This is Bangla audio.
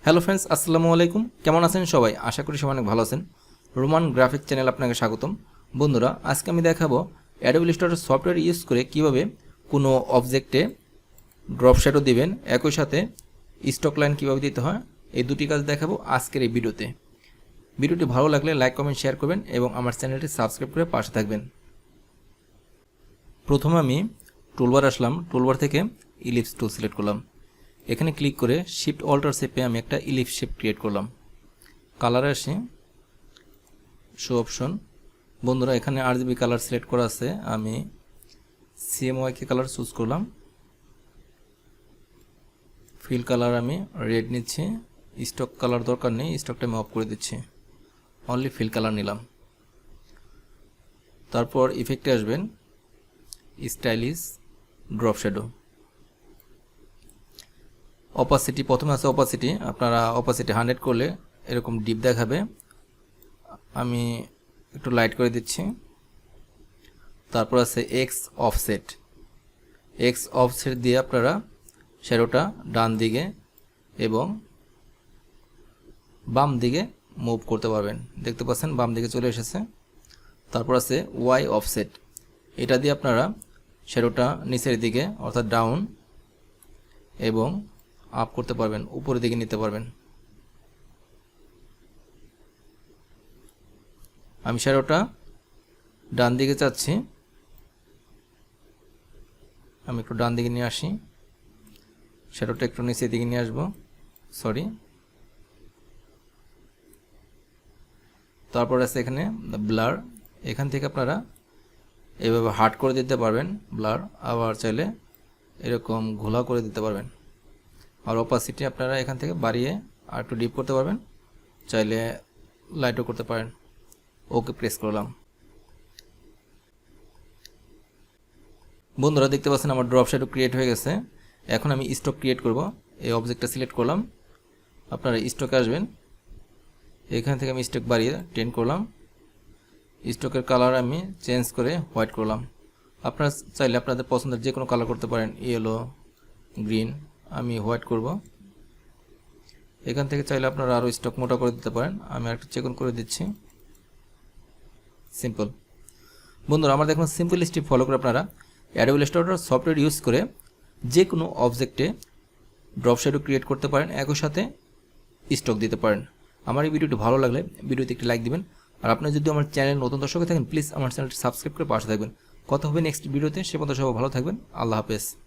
হ্যালো ফ্রেন্ডস, আসসালামু আলাইকুম। কেমন আছেন সবাই? আশা করি সবাই অনেক ভালো আছেন। রোমান গ্রাফিক চ্যানেল আপনাকে স্বাগতম। বন্ধুরা, আজকে আমি দেখাবো অ্যাডোব ইলাস্ট্রেটর সফটওয়্যার ইউজ করে কিভাবে কোনো অবজেক্টে ড্রপ শ্যাডো দিবেন, একই সাথে স্টক লাইন কিভাবে দিতে হয়, এই দুটি কাজ দেখাবো আজকের এই ভিডিওতে। ভিডিওটি ভালো লাগলে লাইক, কমেন্ট, শেয়ার করবেন এবং আমার চ্যানেলটি সাবস্ক্রাইব করে পাশে থাকবেন। প্রথমে আমি টুলবার আসলাম, টুলবার থেকে ইলিপস টুল সিলেক্ট করলাম। এখানে ক্লিক করে শিফট অল্টার চেপে আমি একটা ইলিপস শেপ ক্রিয়েট করলাম। কালারে আসি, শো অপশন। বন্ধুরা, এখানে RGB কালার সিলেক্ট করা আছে, আমি CMYK কালার চুজ করলাম। ফিল কালার আমি রেড নিচ্ছি, স্টক কালার দরকার নেই, স্টকটা আমি অফ করে দিচ্ছি, অনলি ফিল কালার নিলাম। তারপর ইফেক্টে আসবেন, স্টাইলিশ ড্রপ শ্যাডো। অপাসিটি প্রথমে আছে অপাসিটি, আপনারা অপাসিটি 100 করলে এরকম ডিপ দেখাবে, আমি একটু লাইট করে দিচ্ছি। তারপর আছে এক্স অফসেট দিয়ে আপনারা শ্যাডোটা ডান দিকে এবং বাম দিকে মুভ করতে পারবেন। দেখতে পাচ্ছেন বাম দিকে চলে এসেছে। তারপর আছে ওয়াই অফসেট, এটা দিয়ে আপনারা শ্যাডোটা নিচের দিকে অর্থাৎ ডাউন এবং আপ করতে পারবেন, উপরের দিকে নিতে পারবেন। আমি শ্যাডোটা ডান দিকে চাচ্ছি, আমি একটু ডান দিকে নিয়ে আসি, শ্যাডোটা একটু নিচের দিকে নিয়ে আসবো, সরি। তারপর আছে এখানে ব্লার, এখান থেকে আপনারা এভাবে হার্ড করে দিতে পারবেন ব্লার, আবার চাইলে এরকম ঘোলা করে দিতে পারবেন। আর অপাসিটি আপনারা এখান থেকে বাড়িয়ে আর একটু ডিপ করতে পারবেন, চাইলে লাইটও করতে পারেন। ওকে প্রেস করলাম। বন্ধুরা, দেখতে পাচ্ছেন আমার ড্রপ শ্যাডো ক্রিয়েট হয়ে গেছে। এখন আমি স্টক ক্রিয়েট করব। এই অবজেক্টটা সিলেক্ট করলাম, আপনারা স্টকে আসবেন, এখান থেকে আমি স্টক বাড়িয়ে 10 করলাম। স্টকের কালার আমি চেঞ্জ করে হোয়াইট করলাম। আপনারা চাইলে আপনাদের পছন্দের যে কোনো কালার করতে পারেন, ইয়েলো, গ্রিন, আমি হোয়াইট করব। এখান থেকে চাইলে আপনারা আরও স্টক মোটা করে দিতে পারেন, আমি একটা চেক করে দিচ্ছি। সিম্পল। বন্ধুরা, আমার দেখুন সিম্পল স্টেপ ফলো করে আপনারা অ্যাডোব ইলাস্ট্রেটর সফটওয়্যার ইউজ করে যে কোনো অবজেক্টে ড্রপ শ্যাডো ক্রিয়েট করতে পারেন, একই সাথে স্টক দিতে পারেন। আমার এই ভিডিওটি ভালো লাগলে ভিডিওতে একটি লাইক দিবেন। আর আপনি যদি আমার চ্যানেল নতুন দর্শক থাকেন, প্লিজ আমার চ্যানেলটি সাবস্ক্রাইব করে পাশে থাকবেন। কথা হবে নেক্সট ভিডিওতে, সে পর্যন্ত সবাই ভালো থাকবেন। আল্লাহ হাফেজ।